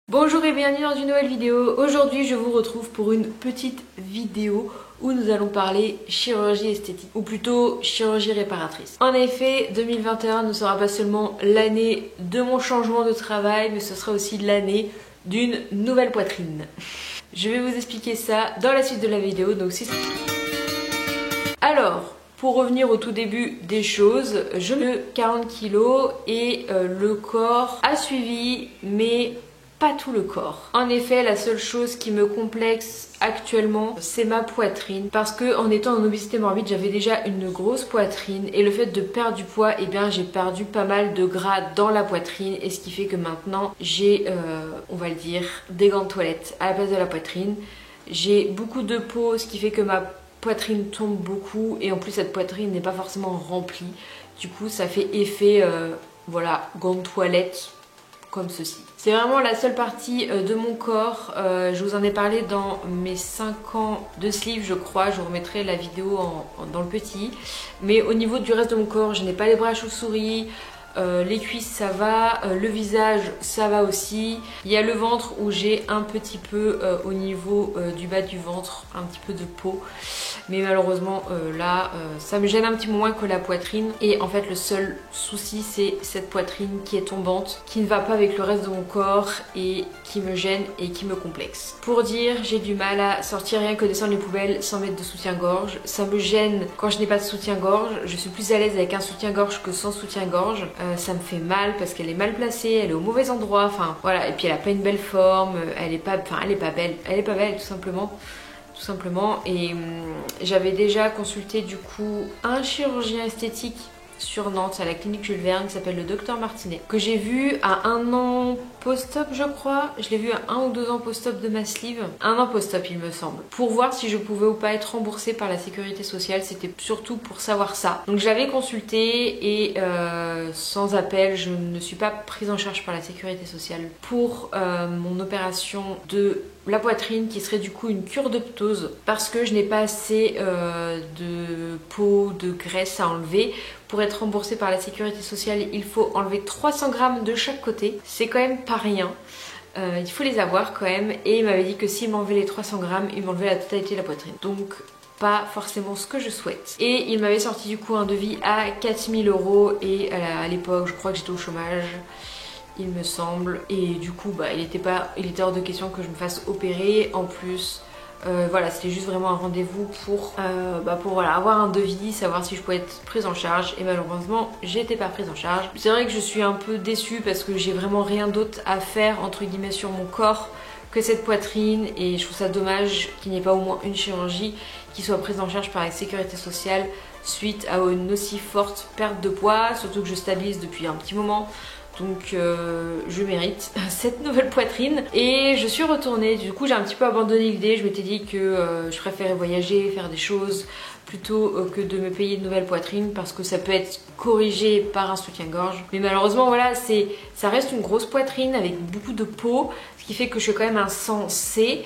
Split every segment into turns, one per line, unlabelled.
Bonjour et bienvenue dans une nouvelle vidéo. Aujourd'hui je vous retrouve pour une petite vidéo où nous allons parler chirurgie esthétique ou plutôt chirurgie réparatrice. En effet, 2021 ne sera pas seulement l'année de mon changement de travail, mais ce sera aussi l'année d'une nouvelle poitrine. Je vais vous expliquer ça dans la suite de la vidéo, donc si... Alors, pour revenir au tout début des choses, je mets 40 kg et le corps a suivi, mais pas tout le corps. En effet, la seule chose qui me complexe actuellement, c'est ma poitrine. Parce que en étant en obésité morbide, j'avais déjà une grosse poitrine. Et le fait de perdre du poids, eh bien j'ai perdu pas mal de gras dans la poitrine. Et ce qui fait que maintenant, j'ai, on va le dire, des gants de toilette à la place de la poitrine. J'ai beaucoup de peau, ce qui fait que ma poitrine tombe beaucoup. Et en plus, cette poitrine n'est pas forcément remplie. Du coup, ça fait effet, voilà, gants de toilette comme ceci. C'est vraiment la seule partie de mon corps, je vous en ai parlé dans mes 5 ans de sleeve je crois, je vous remettrai la vidéo dans le petit. Mais au niveau du reste de mon corps, je n'ai pas les bras chauves-souris, les cuisses ça va, le visage ça va aussi. Il y a le ventre où j'ai un petit peu au niveau du bas du ventre, un petit peu de peau. Mais malheureusement là ça me gêne un petit peu moins que la poitrine. Et en fait le seul souci c'est cette poitrine qui est tombante, qui ne va pas avec le reste de mon corps et qui me gêne et qui me complexe. Pour dire, j'ai du mal à sortir rien que descendre les poubelles sans mettre de soutien-gorge. Ça me gêne quand je n'ai pas de soutien-gorge. Je suis plus à l'aise avec un soutien-gorge que sans soutien-gorge. Ça me fait mal parce qu'elle est mal placée, elle est au mauvais endroit, enfin voilà. Et puis elle a pas une belle forme, elle est pas belle, elle est pas belle tout simplement. Et j'avais déjà consulté du coup un chirurgien esthétique sur Nantes à la clinique Jules Verne qui s'appelle le docteur Martinet, que j'ai vu à 1 an post-op je crois. Je l'ai vu à 1 ou 2 ans post-op de ma sleeve, 1 an post-op il me semble, pour voir si je pouvais ou pas être remboursée par la sécurité sociale. C'était surtout pour savoir ça. Donc j'avais consulté et sans appel, je ne suis pas prise en charge par la sécurité sociale pour mon opération de la poitrine qui serait du coup une cure de ptose parce que je n'ai pas assez de peau, de graisse à enlever. Pour être remboursé par la sécurité sociale, il faut enlever 300 grammes de chaque côté. C'est quand même pas rien. Il faut les avoir quand même. Et il m'avait dit que s'il m'enlevait les 300 grammes, il m'enlevait la totalité de la poitrine. Donc pas forcément ce que je souhaite. Et il m'avait sorti du coup un devis à 4000 € et à l'époque je crois que j'étais au chômage, il me semble. Et du coup bah, il était hors de question que je me fasse opérer. En plus voilà, c'était juste vraiment un rendez-vous pour voilà, avoir un devis, savoir si je pouvais être prise en charge. Et malheureusement j'étais pas prise en charge. C'est vrai que je suis un peu déçue parce que j'ai vraiment rien d'autre à faire entre guillemets sur mon corps que cette poitrine. Et je trouve ça dommage qu'il n'y ait pas au moins une chirurgie qui soit prise en charge par la sécurité sociale suite à une aussi forte perte de poids. Surtout que je stabilise depuis un petit moment. Donc je mérite cette nouvelle poitrine. Et je suis retournée, du coup j'ai un petit peu abandonné l'idée. Je m'étais dit que je préférais voyager, faire des choses plutôt que de me payer une nouvelle poitrine parce que ça peut être corrigé par un soutien-gorge. Mais malheureusement voilà, ça reste une grosse poitrine avec beaucoup de peau, ce qui fait que je suis quand même un sang C.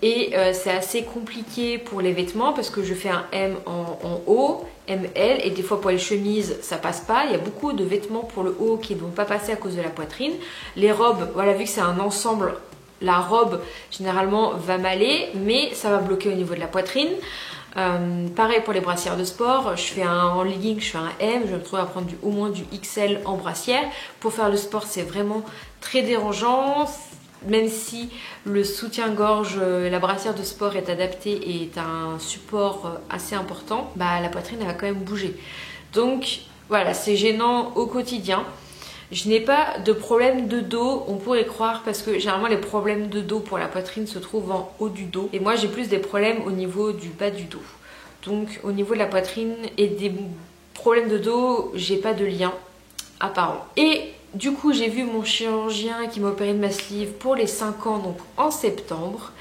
C'est assez compliqué pour les vêtements parce que je fais un M en haut, ML, et des fois pour les chemises ça passe pas. Il y a beaucoup de vêtements pour le haut qui ne vont pas passer à cause de la poitrine. Les robes, voilà, vu que c'est un ensemble, la robe généralement va m'aller mais ça va bloquer au niveau de la poitrine. Pareil pour les brassières de sport, je fais en legging, je fais un M, je me trouve à prendre au moins du XL en brassière. Pour faire le sport c'est vraiment très dérangeant. Même si le soutien-gorge, la brassière de sport est adaptée et est un support assez important, bah la poitrine elle va quand même bouger. Donc voilà, c'est gênant au quotidien. Je n'ai pas de problème de dos, on pourrait croire, parce que généralement les problèmes de dos pour la poitrine se trouvent en haut du dos. Et moi j'ai plus des problèmes au niveau du bas du dos. Donc au niveau de la poitrine et des problèmes de dos, j'ai pas de lien apparent. Et du coup j'ai vu mon chirurgien qui m'a opéré de ma sleeve pour les 5 ans, donc en septembre.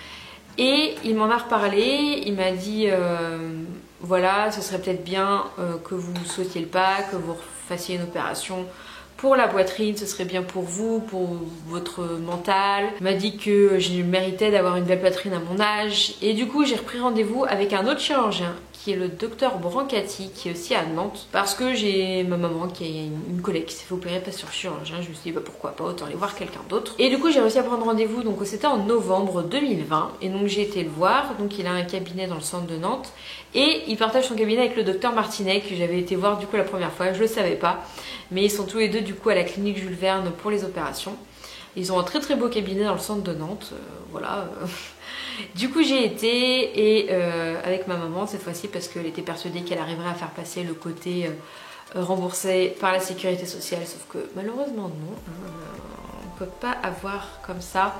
Et il m'en a reparlé, il m'a dit voilà, ce serait peut-être bien que vous sautiez le pas, que vous fassiez une opération pour la poitrine, ce serait bien pour vous, pour votre mental. Il m'a dit que je méritais d'avoir une belle poitrine à mon âge. Et du coup, j'ai repris rendez-vous avec un autre chirurgien qui est le docteur Brancati, qui est aussi à Nantes, parce que j'ai ma maman qui est une collègue qui s'est fait opérer pas sur chirurgien. Je me suis dit bah pourquoi pas, autant aller voir quelqu'un d'autre. Et du coup j'ai réussi à prendre rendez-vous, donc c'était en novembre 2020, et donc j'ai été le voir. Donc il a un cabinet dans le centre de Nantes et il partage son cabinet avec le docteur Martinet, que j'avais été voir du coup la première fois. Je le savais pas, mais ils sont tous les deux du coup à la clinique Jules Verne pour les opérations. Ils ont un très très beau cabinet dans le centre de Nantes, voilà. Du coup j'ai été et avec ma maman cette fois-ci, parce qu'elle était persuadée qu'elle arriverait à faire passer le côté remboursé par la sécurité sociale, sauf que malheureusement non, on peut pas avoir comme ça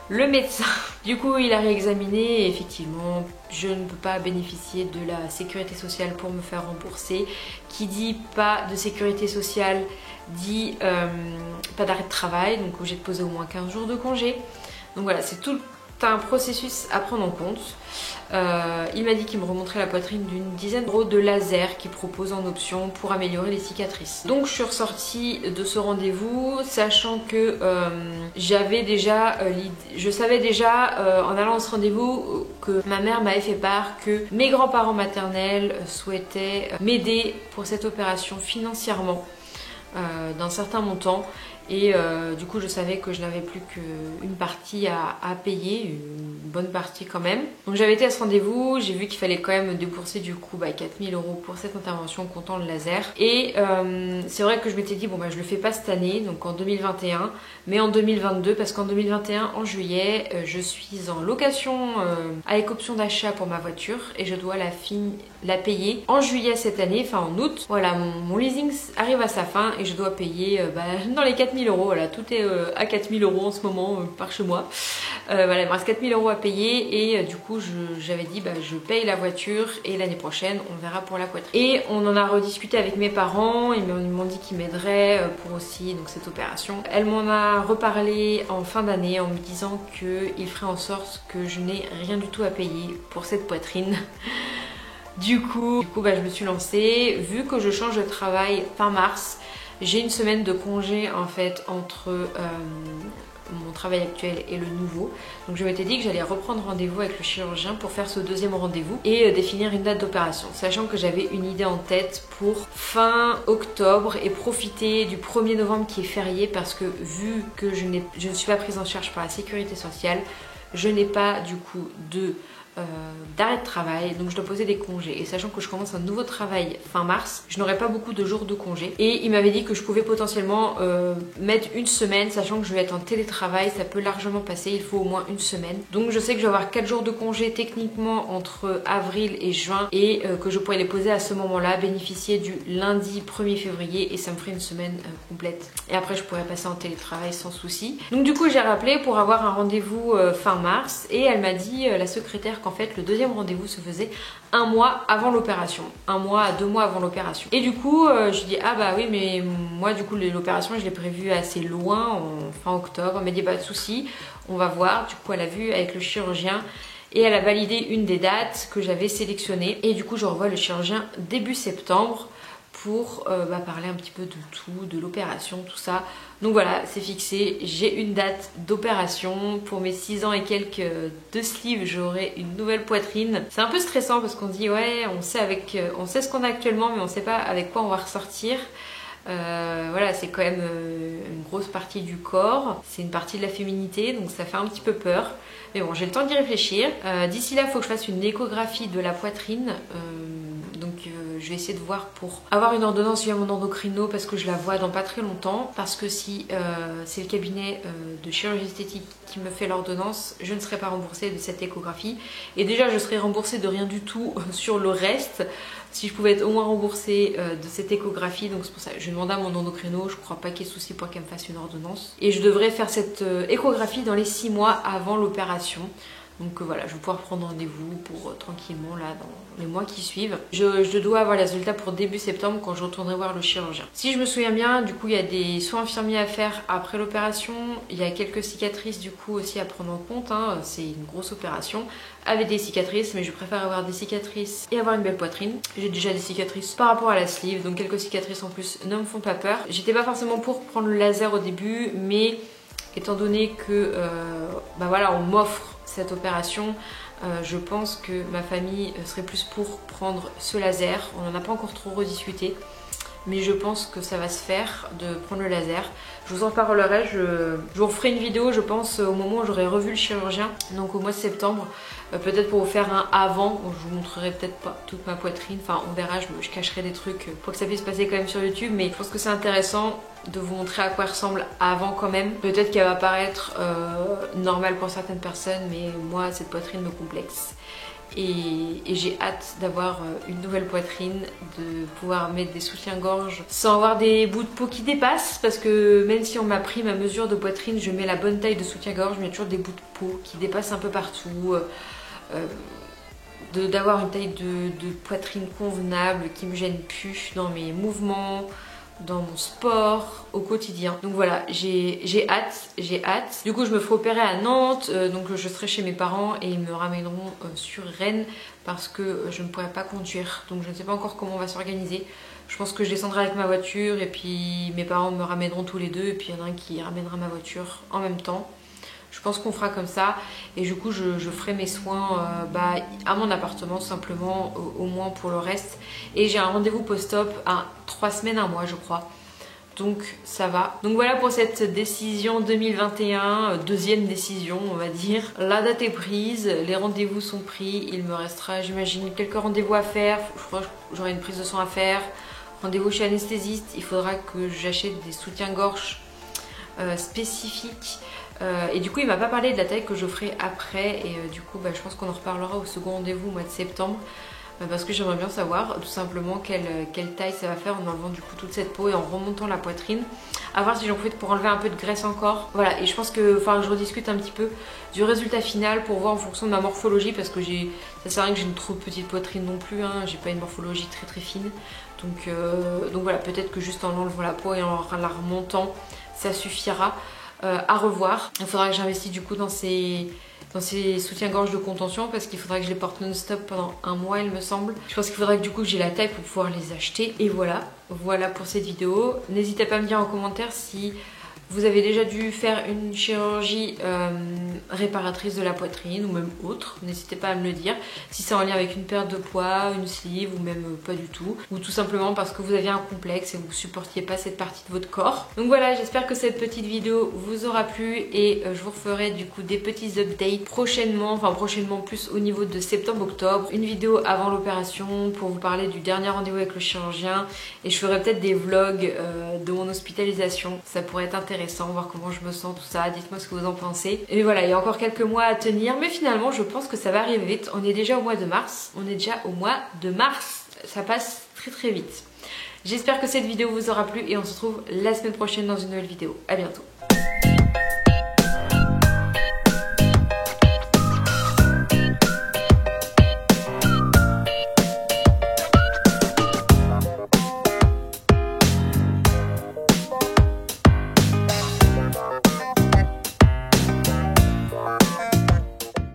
le médecin. Du coup il a réexaminé et effectivement je ne peux pas bénéficier de la sécurité sociale pour me faire rembourser. Qui dit pas de sécurité sociale dit pas d'arrêt de travail, donc obligé de poser au moins 15 jours de congé. Donc voilà, c'est tout un processus à prendre en compte. Il m'a dit qu'il me remonterait la poitrine d'une dizaine d'euros de laser qu'il propose en option pour améliorer les cicatrices. Donc je suis ressortie de ce rendez-vous sachant que je savais déjà en allant à ce rendez-vous que ma mère m'avait fait part que mes grands-parents maternels souhaitaient m'aider pour cette opération financièrement d'un certain montant. Et du coup je savais que je n'avais plus qu'une partie à payer, une bonne partie quand même. Donc j'avais été à ce rendez-vous, j'ai vu qu'il fallait quand même débourser du coup 4000 € pour cette intervention comptant le laser. Et c'est vrai que je m'étais dit bon bah je le fais pas cette année, donc en 2021, mais en 2022, parce qu'en 2021 en juillet je suis en location avec option d'achat pour ma voiture et je dois la payer en juillet cette année, enfin en août. Voilà, mon leasing arrive à sa fin et je dois payer dans les 4000 €. Voilà, tout est à 4000 € en ce moment par chez moi. Voilà, il me reste 4000 € à payer et du coup j'avais dit je paye la voiture et l'année prochaine on verra pour la poitrine. Et on en a rediscuté avec mes parents, ils m'ont dit qu'ils m'aideraient pour aussi donc cette opération. Elle m'en a reparlé en fin d'année en me disant qu'il ferait en sorte que je n'ai rien du tout à payer pour cette poitrine. Du coup je me suis lancée. Vu que je change de travail fin mars, j'ai une semaine de congé en fait entre mon travail actuel et le nouveau. Donc je m'étais dit que j'allais reprendre rendez-vous avec le chirurgien pour faire ce deuxième rendez-vous et définir une date d'opération. Sachant que j'avais une idée en tête pour fin octobre et profiter du 1er novembre qui est férié, parce que vu que je ne suis pas prise en charge par la sécurité sociale, je n'ai pas du coup d'arrêt de travail, donc je dois poser des congés. Et sachant que je commence un nouveau travail fin mars, je n'aurai pas beaucoup de jours de congé. Et il m'avait dit que je pouvais potentiellement mettre une semaine, sachant que je vais être en télétravail, ça peut largement passer, il faut au moins une semaine. Donc je sais que je vais avoir 4 jours de congé techniquement entre avril et juin et que je pourrais les poser à ce moment-là, bénéficier du lundi 1er février et ça me ferait une semaine complète. Et après je pourrais passer en télétravail sans souci. Donc du coup j'ai rappelé pour avoir un rendez-vous fin mars et elle m'a dit, la secrétaire, qu'en fait le deuxième rendez-vous se faisait un mois avant l'opération, 1 mois à 2 mois avant l'opération. Et du coup je dis ah bah oui mais moi du coup l'opération je l'ai prévue assez loin, en fin octobre. Elle m'a dit pas de souci, on va voir. Du coup elle a vu avec le chirurgien et elle a validé une des dates que j'avais sélectionnées et du coup je revois le chirurgien début septembre pour parler un petit peu de tout, de l'opération, tout ça. Donc voilà, c'est fixé, j'ai une date d'opération. Pour mes 6 ans et quelques de sleeve, j'aurai une nouvelle poitrine. C'est un peu stressant parce qu'on dit ouais, on sait ce qu'on a actuellement, mais on sait pas avec quoi on va ressortir. Voilà, c'est quand même une grosse partie du corps, c'est une partie de la féminité, donc ça fait un petit peu peur. Mais bon, j'ai le temps d'y réfléchir. D'ici là, il faut que je fasse une échographie de la poitrine. Je vais essayer de voir pour avoir une ordonnance via mon endocrino, parce que je la vois dans pas très longtemps. Parce que si c'est le cabinet de chirurgie esthétique qui me fait l'ordonnance, je ne serai pas remboursée de cette échographie. Et déjà, je serai remboursée de rien du tout sur le reste. Si je pouvais être au moins remboursée de cette échographie, donc c'est pour ça que je demande à mon endocrino, je crois pas qu'il y ait de souci pour qu'elle me fasse une ordonnance. Et je devrais faire cette échographie dans les 6 mois avant l'opération. Donc voilà, je vais pouvoir prendre rendez-vous pour tranquillement là dans les mois qui suivent. Je dois avoir les résultats pour début septembre quand je retournerai voir le chirurgien. Si je me souviens bien, du coup il y a des soins infirmiers à faire après l'opération. Il y a quelques cicatrices du coup aussi à prendre en compte, hein. C'est une grosse opération avec des cicatrices, mais je préfère avoir des cicatrices et avoir une belle poitrine. J'ai déjà des cicatrices par rapport à la sleeve, donc quelques cicatrices en plus ne me font pas peur. J'étais pas forcément pour prendre le laser au début, mais étant donné que bah voilà, on m'offre cette opération, je pense que ma famille serait plus pour prendre ce laser. On n'en a pas encore trop rediscuté, mais je pense que ça va se faire de prendre le laser. Je vous en parlerai, je vous referai une vidéo je pense au moment où j'aurai revu le chirurgien, donc au mois de septembre, peut-être pour vous faire un avant, où je vous montrerai peut-être pas toute ma poitrine, enfin on verra, je cacherai des trucs pour que ça puisse passer quand même sur YouTube, mais je pense que c'est intéressant de vous montrer à quoi elle ressemble avant quand même. Peut-être qu'elle va paraître normale pour certaines personnes, mais moi cette poitrine me complexe. Et j'ai hâte d'avoir une nouvelle poitrine, de pouvoir mettre des soutiens-gorge sans avoir des bouts de peau qui dépassent, parce que même si on m'a pris ma mesure de poitrine, je mets la bonne taille de soutien-gorge, mais il y a toujours des bouts de peau qui dépassent un peu partout. D'avoir une taille de poitrine convenable qui me gêne plus dans mes mouvements, dans mon sport au quotidien. Donc voilà, j'ai hâte. Du coup je me ferai opérer à Nantes, donc je serai chez mes parents et ils me ramèneront sur Rennes parce que je ne pourrai pas conduire. Donc je ne sais pas encore comment on va s'organiser. Je pense que je descendrai avec ma voiture et puis mes parents me ramèneront tous les deux et puis il y en a un qui ramènera ma voiture en même temps. Je pense qu'on fera comme ça et du coup je ferai mes soins à mon appartement tout simplement, au moins pour le reste. Et j'ai un rendez-vous post-op à 3 semaines, un mois je crois. Donc ça va. Donc voilà pour cette décision 2021, deuxième décision on va dire. La date est prise, les rendez-vous sont pris. Il me restera j'imagine quelques rendez-vous à faire. Je crois que j'aurai une prise de sang à faire. Rendez-vous chez l'anesthésiste. Il faudra que j'achète des soutiens-gorge spécifiques. Et du coup il m'a pas parlé de la taille que je ferai après et du coup je pense qu'on en reparlera au second rendez-vous au mois de septembre parce que j'aimerais bien savoir tout simplement quelle taille ça va faire en enlevant du coup toute cette peau et en remontant la poitrine, à voir si j'en profite pour enlever un peu de graisse encore. Voilà, et je pense qu'il faudra que je rediscute un petit peu du résultat final pour voir en fonction de ma morphologie, parce que ça sert à rien que j'ai une trop petite poitrine non plus, hein. J'ai pas une morphologie très fine, donc voilà, peut-être que juste en enlevant la peau et en la remontant ça suffira. À revoir. Il faudra que j'investisse du coup dans ces soutiens-gorge de contention parce qu'il faudra que je les porte non-stop pendant un mois il me semble. Je pense qu'il faudra que du coup j'ai la taille pour pouvoir les acheter. Et voilà pour cette vidéo. N'hésitez pas à me dire en commentaire si vous avez déjà dû faire une chirurgie réparatrice de la poitrine ou même autre. N'hésitez pas à me le dire. Si c'est en lien avec une perte de poids, une sleeve ou même pas du tout. Ou tout simplement parce que vous aviez un complexe et vous ne supportiez pas cette partie de votre corps. Donc voilà, j'espère que cette petite vidéo vous aura plu et je vous referai du coup des petits updates prochainement. Enfin prochainement plus au niveau de septembre-octobre. Une vidéo avant l'opération pour vous parler du dernier rendez-vous avec le chirurgien. Et je ferai peut-être des vlogs de mon hospitalisation. Ça pourrait être intéressant. Voir comment je me sens, tout ça, dites-moi ce que vous en pensez. Et voilà, il y a encore quelques mois à tenir, mais finalement je pense que ça va arriver vite. On est déjà au mois de mars, ça passe très vite. J'espère que cette vidéo vous aura plu et on se retrouve la semaine prochaine dans une nouvelle vidéo. À bientôt.